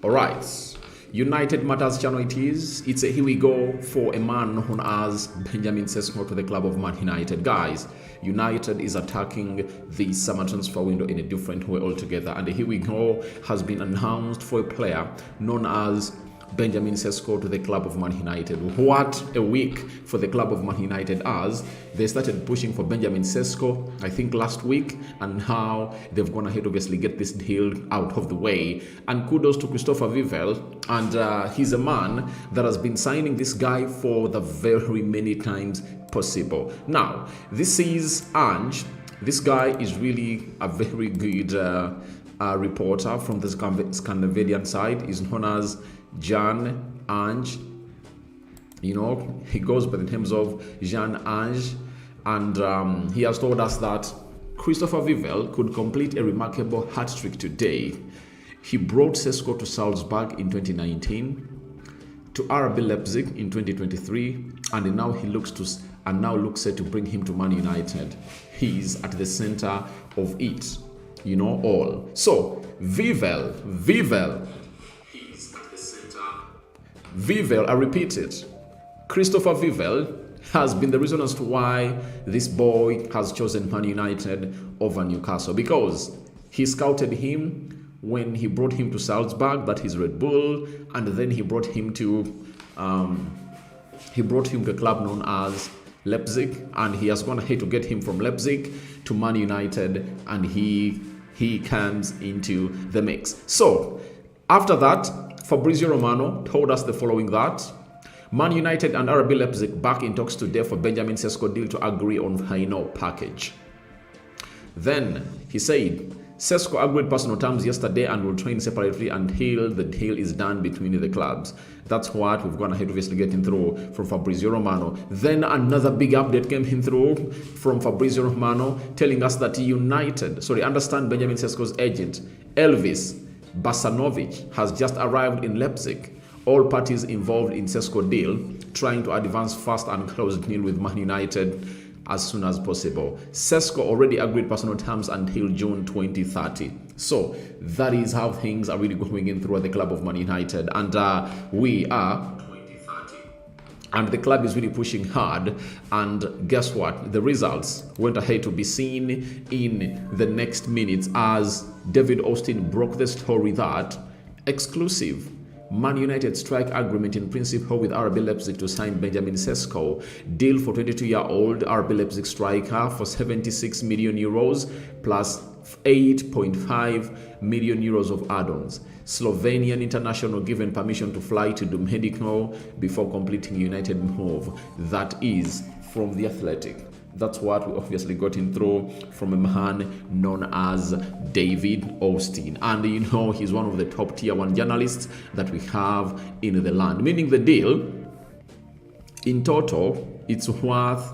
All right. United Matters channel it is. It's a here we go for a man known as Benjamin Sesko to the club of Man United. Guys, United is attacking the summer transfer window in a different way altogether. And the here we go has been announced for a player known as Benjamin Sesko to the club of Man United. What a week for the club of Man United, as they started pushing for Benjamin Sesko, I think last week, and now they've gone ahead obviously get this deal out of the way. And kudos to Christopher Vivel, and he's a man that has been signing this guy for the very many times possible. Now, this is Ange. This guy is really a very good reporter from the Scandinavian side. He's known as Jan Ange. You know, he goes by the names of Jan Ange, and he has told us that Christopher Vivel could complete a remarkable hat-trick today. He brought Sesko to Salzburg in 2019, to RB Leipzig in 2023, and now he looks set to bring him to Man United. He's at the center of it, you know, all. So Vivel, I repeat it, Christopher Vivel has been the reason as to why this boy has chosen Man United over Newcastle, because he scouted him when he brought him to Salzburg, that is Red Bull, and then he brought him to a club known as Leipzig, and he has gone ahead to get him from Leipzig to Man United, and he comes into the mix. So after that, Fabrizio Romano told us the following: that Man United and RB Leipzig back in talks today for Benjamin Sesko deal to agree on final package. Then he said Sesko agreed personal terms yesterday and will train separately until the deal is done between the clubs. That's what we've gone ahead obviously getting through from Fabrizio Romano. Then another big update came in through from Fabrizio Romano telling us that understand Benjamin Sesko's agent Elvis Basanovic has just arrived in Leipzig. All parties involved in Sesko deal trying to advance fast and close the deal with Man United as soon as possible. Sesko already agreed personal terms until June 2030. So that is how things are really going in through the club of Man United, and and the club is really pushing hard. And guess what? The results went ahead to be seen in the next minutes, as David Austin broke the story that exclusive Man United strike agreement in principle with RB Leipzig to sign Benjamin Sesko. Deal for 22-year-old RB Leipzig striker for 76 million euros plus 8.5 million euros of add-ons. Slovenian international given permission to fly to do medical before completing United move. That is from The Athletic. That's what we obviously got in through from a man known as David Austin. And you know, he's one of the top tier 1 journalists that we have in the land. Meaning the deal, in total, it's worth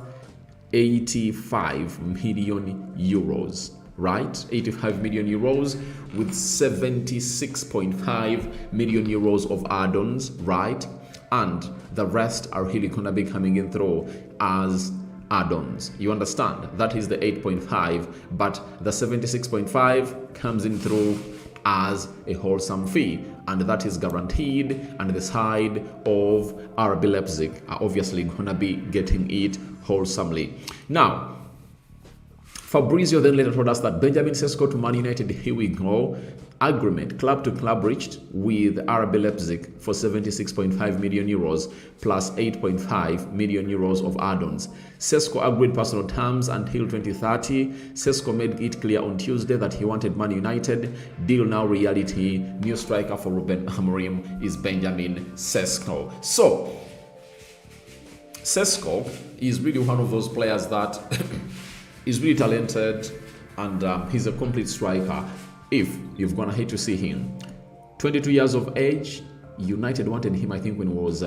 85 million euros. Right? 85 million euros with 76.5 million euros of add-ons, right? And the rest are really gonna be coming in through as add-ons. You understand? That is the 8.5, but the 76.5 comes in through as a wholesome fee, and that is guaranteed, and the side of RB Leipzig are obviously gonna be getting it wholesomely. Now, Fabrizio then later told us that Benjamin Sesko to Man United, here we go, agreement club to club reached with RB Leipzig for 76.5 million euros plus 8.5 million euros of add-ons. Sesko agreed personal terms until 2030. Sesko made it clear on Tuesday that he wanted Man United. Deal now reality. New striker for Ruben Amorim is Benjamin Sesko. So Sesko is really one of those players that is really talented, and he's a complete striker. If you've gone ahead to see him, 22 years of age, United wanted him I think when he was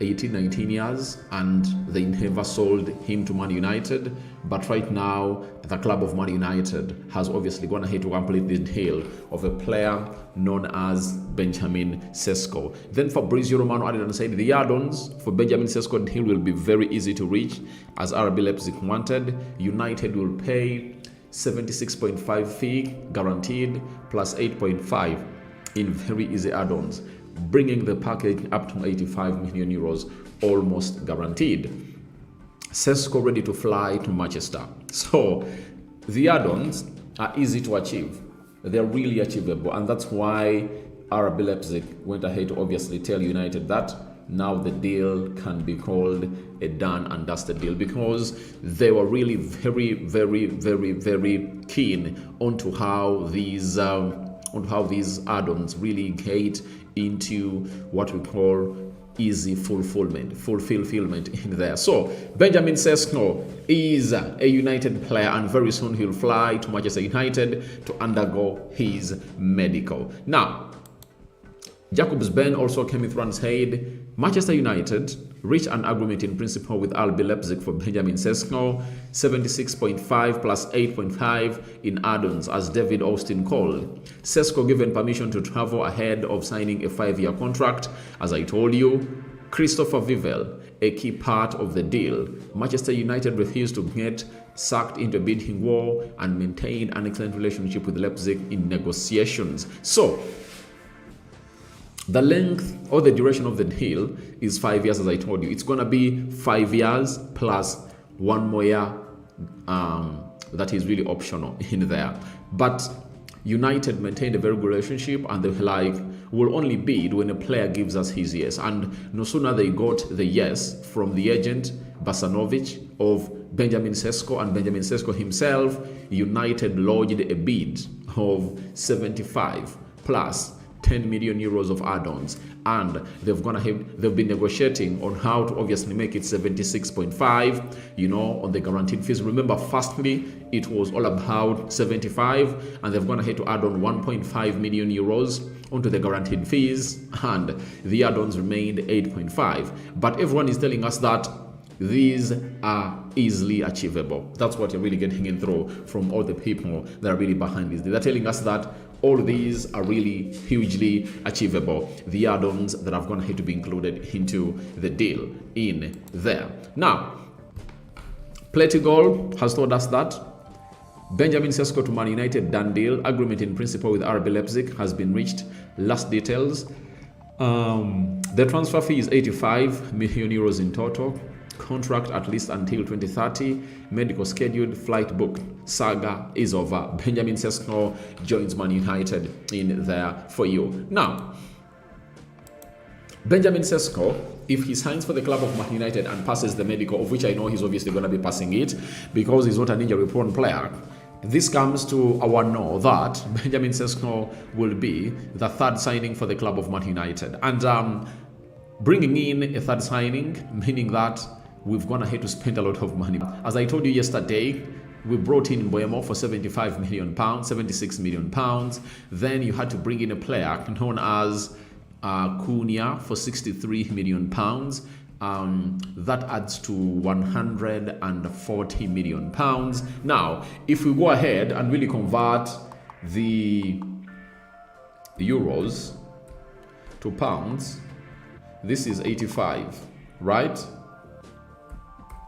19 years, and they never sold him to Man United. But right now, the club of Man United has obviously gone ahead to complete the deal of a player known as Benjamin Sesko. Then Fabrizio Romano added and said the add-ons for Benjamin Sesko deal will be very easy to reach, as RB Leipzig wanted. United will pay 76.5 fee guaranteed plus 8.5 in very easy add-ons, bringing the package up to 85 million euros, almost guaranteed. Sesko ready to fly to Manchester. So the add-ons are easy to achieve. They're really achievable, and that's why RB Leipzig went ahead to obviously tell United that now the deal can be called a done and dusted deal, because they were really very, very, very, very keen onto how these add-ons really get into what we call easy fulfillment in there. So Benjamin Sesko is a United player, and very soon he'll fly to Manchester United to undergo his medical. Now, Jacobs Ben also came through and said Manchester United reached an agreement in principle with RB Leipzig for Benjamin Sesko, 76.5 plus 8.5 in add-ons, as David Austin called. Sesko given permission to travel ahead of signing a 5-year contract. As I told you, Christopher Vivel, a key part of the deal. Manchester United refused to get sucked into a bidding war and maintained an excellent relationship with Leipzig in negotiations. So, the length or the duration of the deal is 5 years, as I told you. It's going to be 5 years plus 1 more year that is really optional in there. But United maintained a very good relationship, and they were like, we'll only bid when a player gives us his yes. And no sooner they got the yes from the agent, Basanovic, of Benjamin Sesko, and Benjamin Sesko himself, United lodged a bid of 75 plus 10 million euros of add-ons, and they've been negotiating on how to obviously make it 76.5, on the guaranteed fees. Remember, firstly, it was all about 75, and they've gone ahead to add on 1.5 million euros onto the guaranteed fees, and the add-ons remained 8.5. But everyone is telling us that these are easily achievable. That's what you're really getting in through from all the people that are really behind this. They're telling us that all these are really hugely achievable. The add-ons that have gone ahead to be included into the deal in there. Now, Platigol has told us that Benjamin Sesko to Man United done deal. Agreement in principle with RB Leipzig has been reached. Last details. The transfer fee is 85 million euros in total. Contract at least until 2030. Medical scheduled. Flight booked. Saga is over. Benjamin Sesko joins Man United in there for you. Now, Benjamin Sesko, if he signs for the club of Man United and passes the medical, of which I know he's obviously going to be passing it because he's not an injury-prone player, this comes to our know that Benjamin Sesko will be the third signing for the club of Man United. And bringing in a third signing, meaning that we've gone ahead to spend a lot of money. As I told you yesterday, we brought in Mbeumo for 75 million pounds, 76 million pounds. Then you had to bring in a player known as Cunha for 63 million pounds. That adds to 140 million pounds. Now, if we go ahead and really convert the euros to pounds, this is 85, right?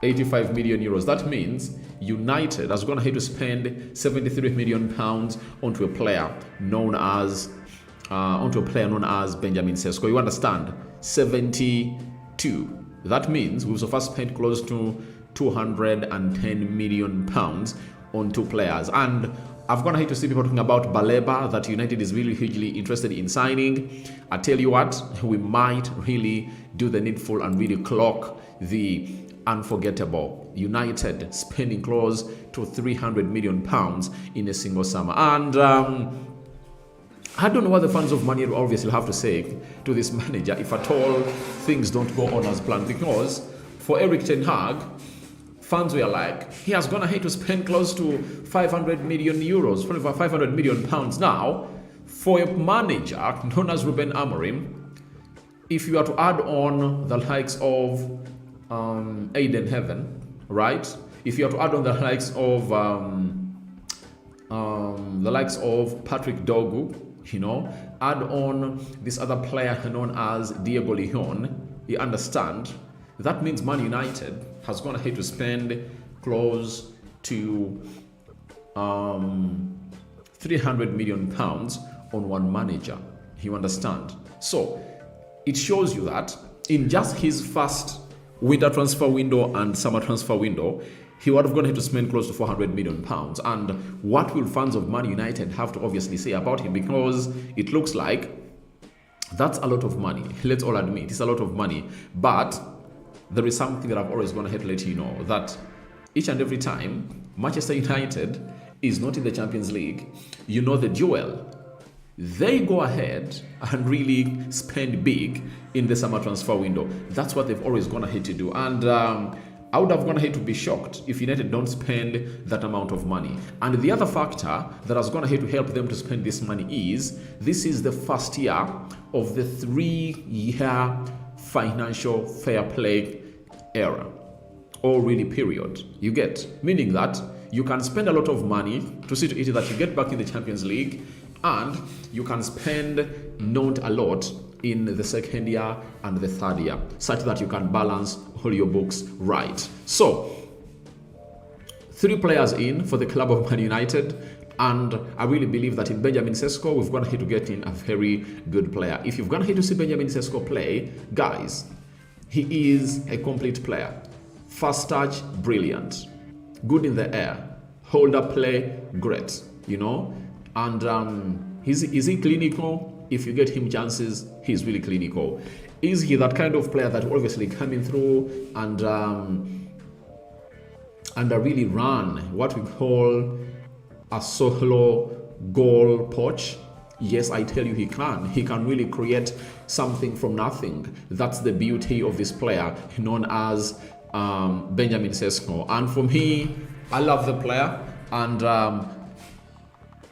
85 million euros. That means United has gone ahead to spend 73 million pounds onto a player known as Benjamin Sesko. You understand? 72. That means we've so far spent close to 210 million pounds on two players. And I've gone ahead to see people talking about Baleba, that United is really hugely interested in signing. I tell you what, we might really do the needful and really clock the unforgettable. United spending close to 300 million pounds in a single summer. And I don't know what the fans of Man United obviously have to say to this manager if at all things don't go on as planned. Because for Erik ten Hag, fans were like, he has gone ahead to spend close to 500 million euros, 500 million pounds now for a manager known as Ruben Amorim. If you are to add on the likes of Aiden Heaven, right? If you are to add on the likes of Patrick Dogu, add on this other player known as Diego Leon, you understand? That means Man United has gone ahead to spend close to 300 million pounds on one manager. You understand? So it shows you that in just his first winter transfer window and summer transfer window, he would have gone ahead to spend close to £400 million. And what will fans of Man United have to obviously say about him? Because it looks like that's a lot of money. Let's all admit it's a lot of money. But there is something that I've always gone ahead to let you know, that each and every time Manchester United is not in the Champions League, you know the duel, they go ahead and really spend big in the summer transfer window. That's what they've always gone ahead to do. And I would have gone ahead to be shocked if United don't spend that amount of money. And the other factor that has gone ahead to help them to spend this money is this is the first year of the 3-year financial fair play era, or really period. You get, meaning that you can spend a lot of money to see to it that you get back in the Champions League, and you can spend not a lot in the second year and the third year, such that you can balance all your books right. So 3 players in for the club of Man United, and I really believe that in Benjamin Sesko, we've gone ahead to get in a very good player. If you've gone ahead to see Benjamin Sesko play, guys, he is a complete player. First touch, brilliant. Good in the air. Hold up play, great. You know? And is he clinical? If you get him chances, he's really clinical. Is he that kind of player that will obviously coming through and really run what we call a solo goal poach? Yes, I tell you, he can. He can really create something from nothing. That's the beauty of this player known as Benjamin Sesko. And for me, I love the player. And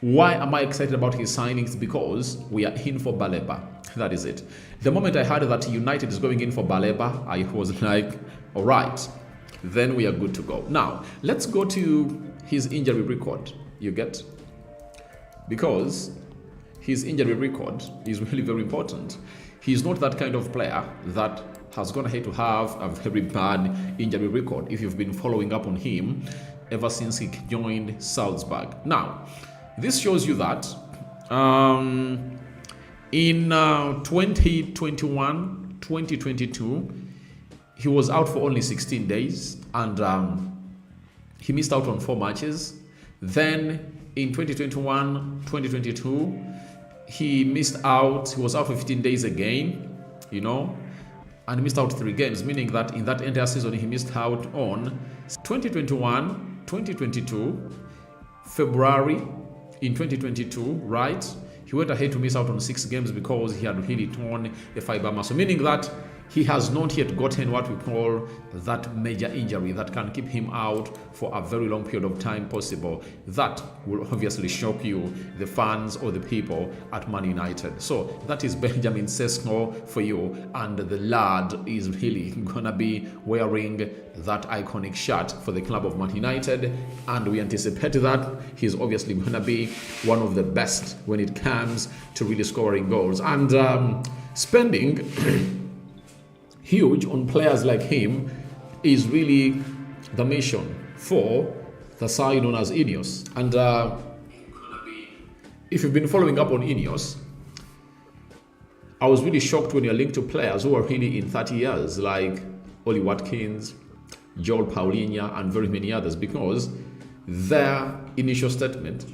why am I excited about his signings? Because we are in for Baleba. That is it. The moment I heard that United is going in for Baleba, I was like, all right, then we are good to go. Now, let's go to his injury record. You get? Because his injury record is really very important. He's not that kind of player that has gone ahead to have a very bad injury record, if you've been following up on him ever since he joined Salzburg. Now, this shows you that in 2021, 2022, he was out for only 16 days, and he missed out on 4 matches. Then in 2021, 2022, he was out for 15 days again, you know, and he missed out 3 games, meaning that in that entire season, he missed out on 2021, 2022, February, in 2022, right? He went ahead to miss out on 6 games because he had really torn a fiber muscle, meaning that he has not yet gotten what we call that major injury that can keep him out for a very long period of time possible. That will obviously shock you, the fans or the people at Man United. So that is Benjamin Sesko for you, and the lad is really gonna be wearing that iconic shirt for the club of Man United, and we anticipate that he's obviously gonna be one of the best when it comes to really scoring goals and spending huge on players like him is really the mission for the side known as INEOS. And if you've been following up on INEOS, I was really shocked when you're linked to players who are really in 30 years, like Oli Watkins, Joel Paulinho, and very many others, because their initial statement,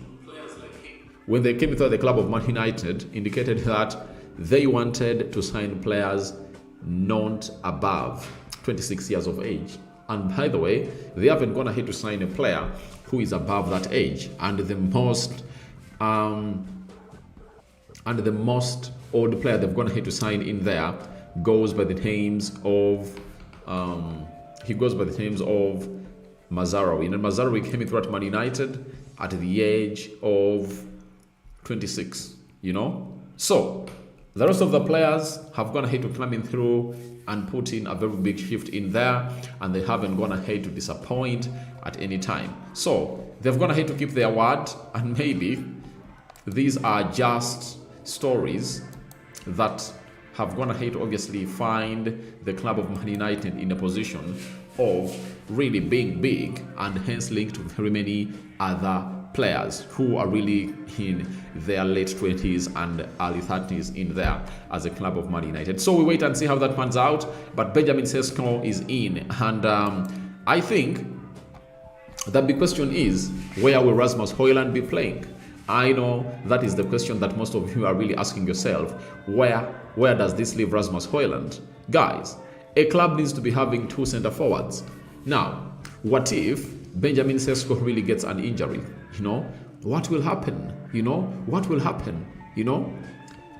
when they came into the club of Man United, indicated that they wanted to sign players not above 26 years of age. And by the way, they haven't gone ahead to sign a player who is above that age. And the most old player they've gone ahead to sign in there goes by the names of Mazarawi. And Mazarawi came into at Man United at the age of 26, you know? So the rest of the players have gone ahead to come in through and put in a very big shift in there, and they haven't gone ahead to disappoint at any time. So they've gone ahead to keep their word, and maybe these are just stories that have gone ahead to obviously find the club of Man United in a position of really being big, and hence linked to very many other players who are really in their late 20s and early 30s in there as a club of Man United. So we wait and see how that pans out. But Benjamin Sesko is in, and I think the big question is, where will Rasmus Højlund be playing? I know that is the question that most of you are really asking yourself. Where does this leave Rasmus Højlund? Guys, a club needs to be having 2 center forwards. Now, what if Benjamin Sesko really gets an injury? What will happen? What will happen?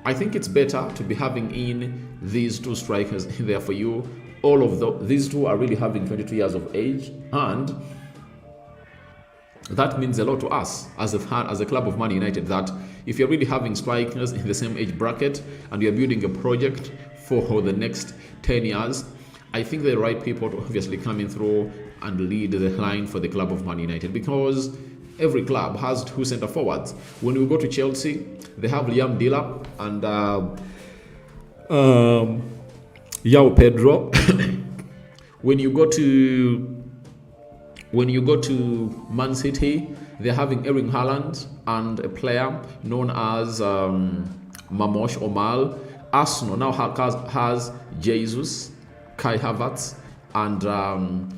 I think it's better to be having in these 2 strikers in there for you. All of these 2 are really having 22 years of age, and that means a lot to us as a club of Man United, that if you're really having strikers in the same age bracket and you're building a project for the next 10 years, I think the right people to obviously come in through and lead the line for the club of Man United, because every club has 2 center forwards. When we go to Chelsea, they have Liam Delap and João Pedro. When you go to Man City, they're having Erling Haaland and a player known as Mamosh Omal. Arsenal now has Jesus, Kai Havertz, and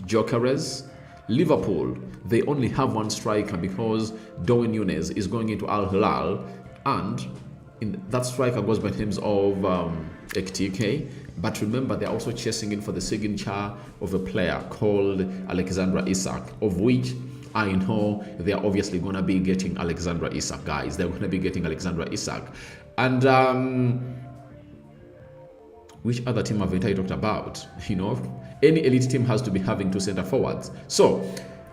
Gyökeres. Liverpool, they only have 1 striker because Darwin Núñez is going into Al Hilal, and that striker goes by the names of Ekitike. But remember, they're also chasing in for the signature of a player called Alexandra Isak, of which I know they're obviously going to be getting Alexandra Isak, guys. They're going to be getting Alexandra Isak. And which other team have I talked about? Any elite team has to be having 2 center forwards. So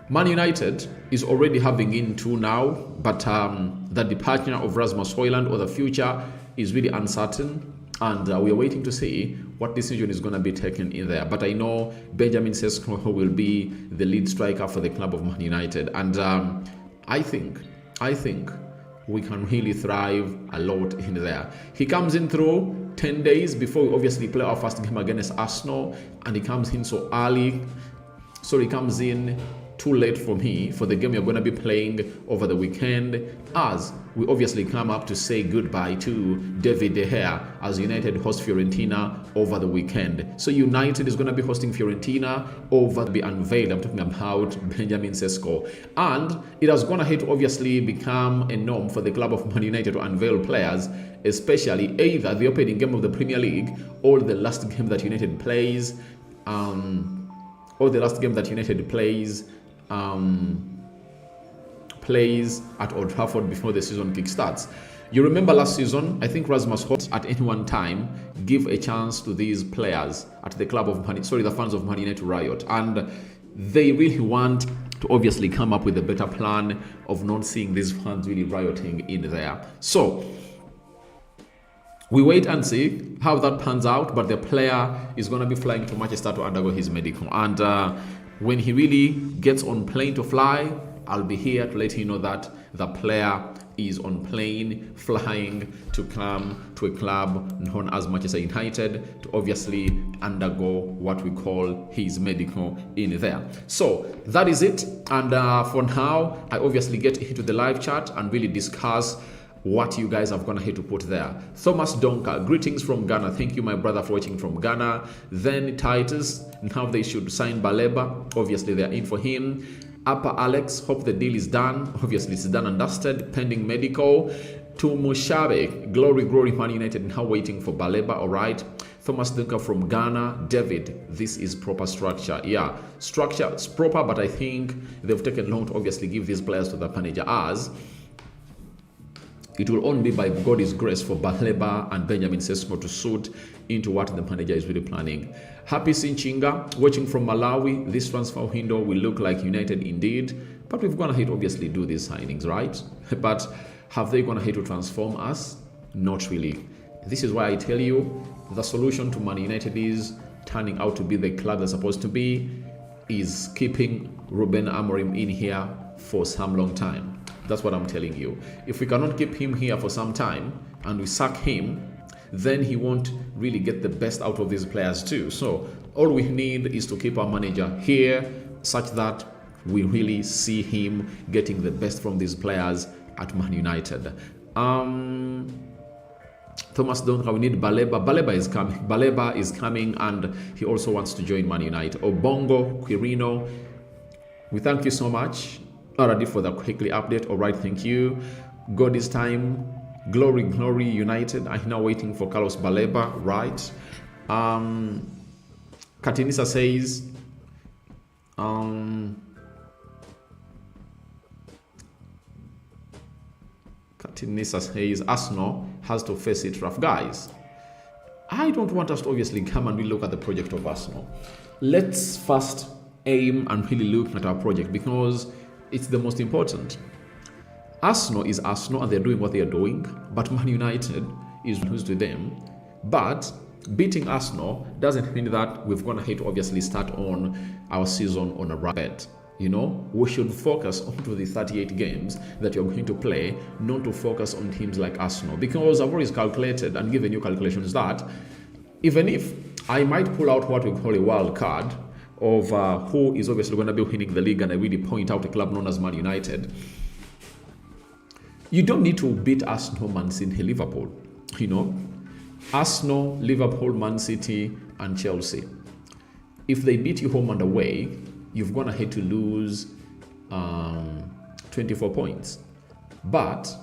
Man United is already having in 2 now, but the departure of Rasmus Højlund or the future is really uncertain. And we are waiting to see what decision is going to be taken in there. But I know Benjamin Sesko will be the lead striker for the club of Man United. And I think we can really thrive a lot in there. He comes in through 10 days before we obviously play our first game against Arsenal. And he comes in so early. So he comes in too late for me for the game you're going to be playing over the weekend, as we obviously come up to say goodbye to David De Gea as United host Fiorentina over the weekend. So United is going to be hosting Fiorentina over to be unveiled. I'm talking about Benjamin Sesko. And it has gone ahead to obviously become a norm for the club of Man United to unveil players, especially either the opening game of the Premier League or the last game that United plays, plays at Old Trafford before the season kickstarts. You remember last season, I think Rasmus Højlund at any one time give a chance to these players at the the fans of Man United to riot, and they really want to obviously come up with a better plan of not seeing these fans really rioting in there. So we wait and see how that pans out, but the player is going to be flying to Manchester to undergo his medical, and when he really gets on plane to fly, I'll be here to let you know that the player is on plane flying to come to a club known as Manchester United to obviously undergo what we call his medical in there. So that is it. And for now, I obviously get into the live chat and really discuss what you guys have gone ahead to put there. Thomas Donka, greetings from Ghana. Thank you, my brother, for watching from Ghana. Then Titus, now they should sign Baleba. Obviously, they're in for him. Upper Alex, hope the deal is done. Obviously, it's done and dusted, pending medical. To Mushabe, glory, Man United, now waiting for Baleba, all right. Thomas Donka from Ghana. David, this is proper structure. Yeah, structure is proper, but I think they've taken long to obviously give these players to the manager, as it will only be by God's grace for Baleba and Benjamin Sesko to suit into what the manager is really planning. Happy Sinchinga, watching from Malawi. This transfer window will look like United indeed, but we've gone ahead to obviously do these signings, right? But have they gone ahead to transform us? Not really. This is why I tell you the solution to Man United is turning out to be the club they're supposed to be, is keeping Ruben Amorim in here for some long time. That's what I'm telling you. If we cannot keep him here for some time and we sack him, then he won't really get the best out of these players too. So all we need is to keep our manager here such that we really see him getting the best from these players at Man United. Thomas Donka, we need Baleba. Baleba is coming. Baleba is coming, and he also wants to join Man United. Obongo, Quirino, we thank you so much already for the quickly update. All right, thank you. God is time. Glory, glory, United. I'm now waiting for Carlos Baleba, right? Katinisa says, Katinisa says, Arsenal has to face it rough. Guys, I don't want us to obviously come and look at the project of Arsenal. Let's first aim and really look at our project, because it's the most important. Arsenal is Arsenal and they're doing what they are doing, but Man United is who's to them. But beating Arsenal doesn't mean that we've gone ahead to obviously start on our season on a rapid. You know, we should focus onto the 38 games that you're going to play, not to focus on teams like Arsenal. Because I've always calculated and given you calculations that even if I might pull out what we call a wild card of who is obviously going to be winning the league, and I really point out a club known as Man United, you don't need to beat Arsenal, Man City, Liverpool. You know, Arsenal, Liverpool, Man City, and Chelsea. If they beat you home and away, you've gone ahead to lose 24 points. But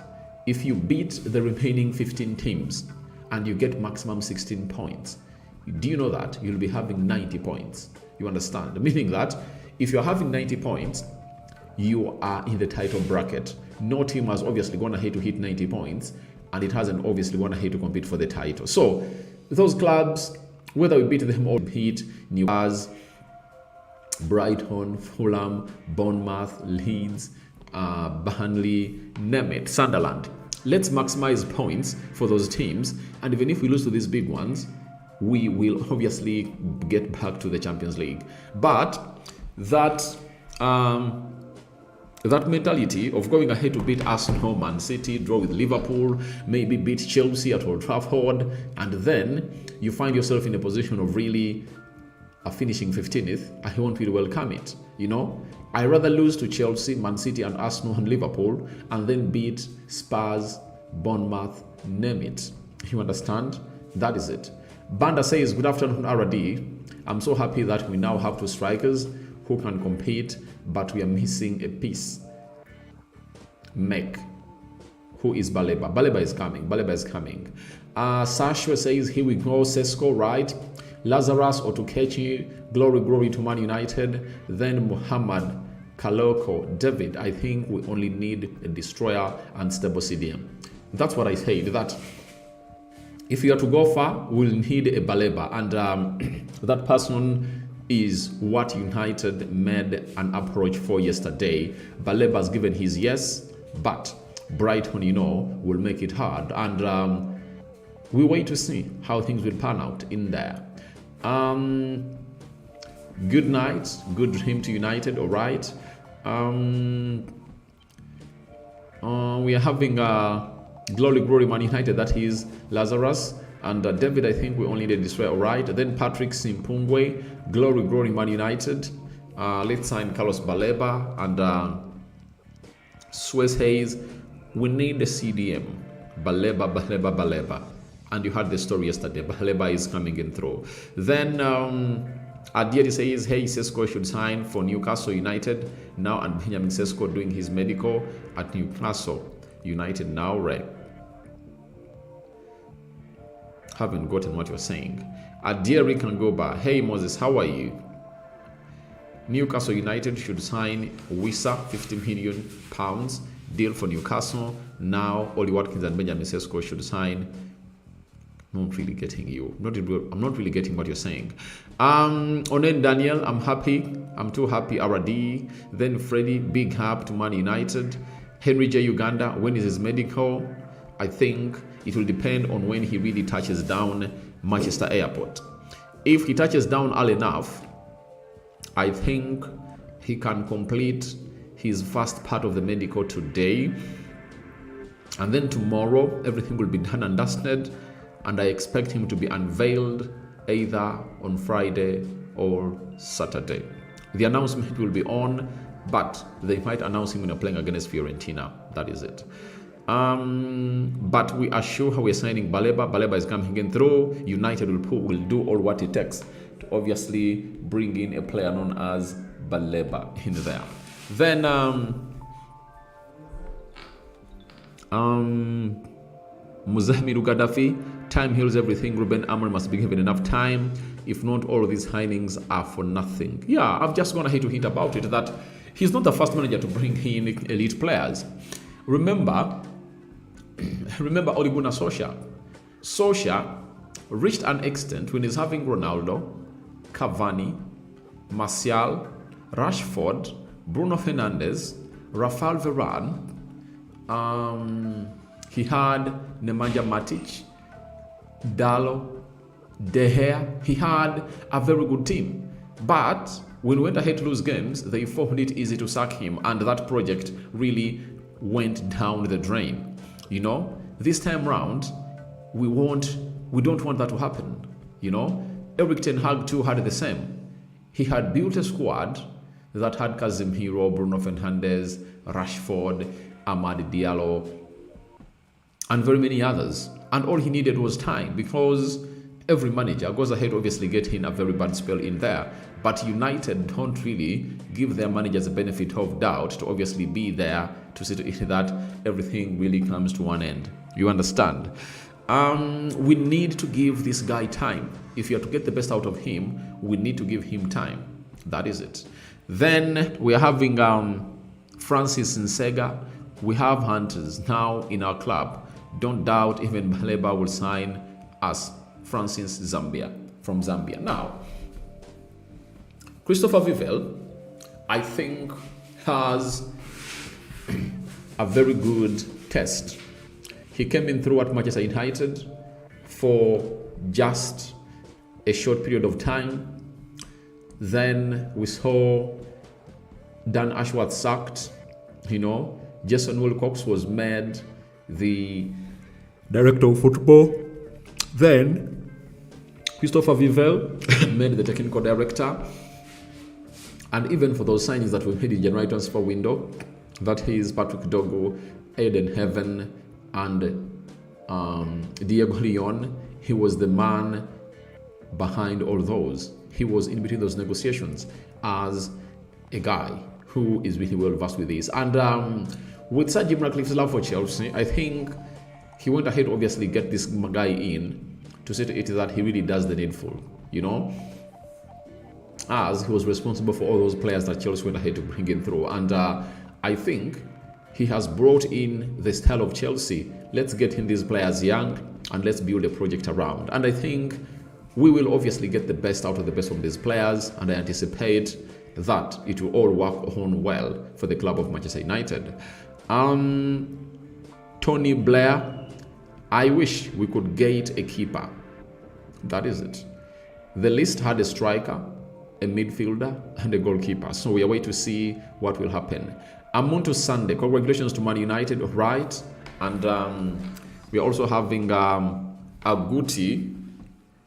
if you beat the remaining 15 teams and you get maximum 16 points, do you know that you'll be having 90 points? You understand? Meaning that if you're having 90 points, you are in the title bracket. No team has obviously gone ahead to hit 90 points, and it hasn't obviously gone ahead to compete for the title. So those clubs, whether we beat them or beat Newcastle, Brighton, Fulham, Bournemouth, Leeds, Burnley, name it, Sunderland, let's maximize points for those teams. And even if we lose to these big ones, we will obviously get back to the Champions League. But that mentality of going ahead to beat Arsenal, Man City, draw with Liverpool, maybe beat Chelsea at Old Trafford, and then you find yourself in a position of really finishing 15th, I won't really welcome it. You know, I rather lose to Chelsea, Man City, and Arsenal and Liverpool, and then beat Spurs, Bournemouth, name it. You understand? That is it. Banda says, good afternoon, RD. I'm so happy that we now have two strikers who can compete, but we are missing a piece. Mek. Who is Baleba? Baleba is coming. Baleba is coming. Sashua says, here we go, Sesko, right? Lazarus Otukechi, glory, glory to Man United. Then Muhammad Kaloko. David, I think we only need a destroyer and stable CDM. That's what I said, that if you are to go far, we'll need a Baleba. And that person is what United made an approach for yesterday. Baleba has given his yes, but Brighton, you know, will make it hard. And we wait to see how things will pan out in there. Good night, good dream to United, all right. We are having glory, glory, Man United, that is Lazarus. And David, I think we only did this way, all right. Then Patrick Simpungwe, glory, glory, Man United. Let's sign Carlos Baleba. And Suez Hayes, we need the CDM. Baleba, Baleba, Baleba. And you heard the story yesterday. Baleba is coming in through. Then Adieri says, hey, Sesko should sign for Newcastle United now. And Benjamin Sesko doing his medical at Newcastle United now, right? Haven't gotten what you're saying. Adieri can go back. Hey, Moses, how are you? Newcastle United should sign Wissa, £50 million deal for Newcastle. Now, Oli Watkins and Benjamin Sesko should sign. Not really getting you. I'm not really getting what you're saying. Onen Daniel, I'm happy. I'm too happy. RD. Then Freddie, big help to Man United. Henry J. Uganda, when is his medical? I think it will depend on when he really touches down Manchester Airport. If he touches down early enough, I think he can complete his first part of the medical today. And then tomorrow, everything will be done and dusted. And I expect him to be unveiled either on Friday or Saturday. The announcement will be on but they might announce him when they're playing against Fiorentina. That is it. But we are sure how we're signing Baleba. Baleba is coming in through. United will do all what it takes to obviously bring in a player known as Baleba in there. Then Muzamiru Gaddafi, time heals everything. Ruben Amorim must be given enough time. If not, all of these signings are for nothing. Yeah, I've just gone ahead to hint about it that he's not the first manager to bring in elite players. Remember Ole Gunnar Solskjaer. Solskjaer reached an extent when he's having Ronaldo, Cavani, Martial, Rashford, Bruno Fernandes, Rafael Varane. He had Nemanja Matic, Dalot, De Gea. He had a very good team. But when we went ahead to lose games, they found it easy to sack him, and that project really went down the drain. You know, this time round, we don't want that to happen. You know, Erik ten Hag too had the same. He had built a squad that had Casemiro, Bruno Fernandes, Rashford, Amad Diallo, and very many others. And all he needed was time, because every manager goes ahead obviously getting a very bad spell in there. But United don't really give their managers the benefit of doubt to obviously be there to see to it that everything really comes to an end. You understand? We need to give this guy time. If you are to get the best out of him, we need to give him time. That is it. Then we are having Francis Nsega. We have hunters now in our club. Don't doubt even Baleba will sign us. Francis from Zambia. Now, Christopher Vivell, I think, has a very good test. He came in through at Manchester United for just a short period of time. Then we saw Dan Ashworth sacked. You know, Jason Wilcox was made the director of football. Then Christopher Vivell made the technical director. And even for those signings that we made in January transfer window, that is Patrick Dogu, Aiden Heaven, and Diego Leon, he was the man behind all those. He was in between those negotiations as a guy who is really well versed with this. And with Sir Jim Ratcliffe's love for Chelsea, I think he went ahead obviously get this guy in to say to it that he really does the needful, you know, as he was responsible for all those players that Chelsea went ahead to bring in through. And I think he has brought in the style of Chelsea. Let's get in these players young and let's build a project around. And I think we will obviously get the best out of the best of these players, and I anticipate that it will all work on well for the club of Manchester United. Tony Blair, I wish we could get a keeper. That is it. The list had a striker, a midfielder, and a goalkeeper. So we are waiting to see what will happen. Amuntu Sunday, congratulations to Man United, right? And we are also having Aguti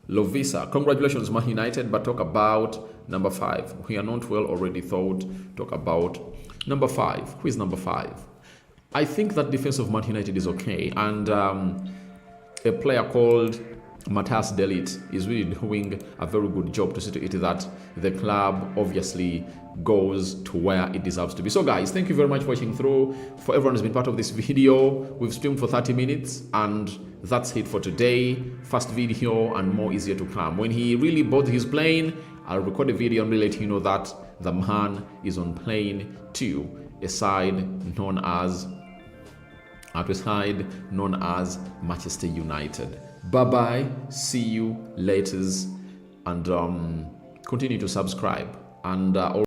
Lovisa. Congratulations, Man United, but talk about number 5. We are not well already thought. Talk about number 5. Who is number 5? I think that defense of Man United is okay. And a player called Matthias de Ligt is really doing a very good job to see to it that the club obviously goes to where it deserves to be. So guys, thank you very much for watching through. For everyone who's been part of this video, we've streamed for 30 minutes and that's it for today. First video and more is yet to come. When he really bought his plane, I'll record a video and really let you know that the man is on plane 2, a side known as Manchester United. Bye-bye, see you later, and continue to subscribe, and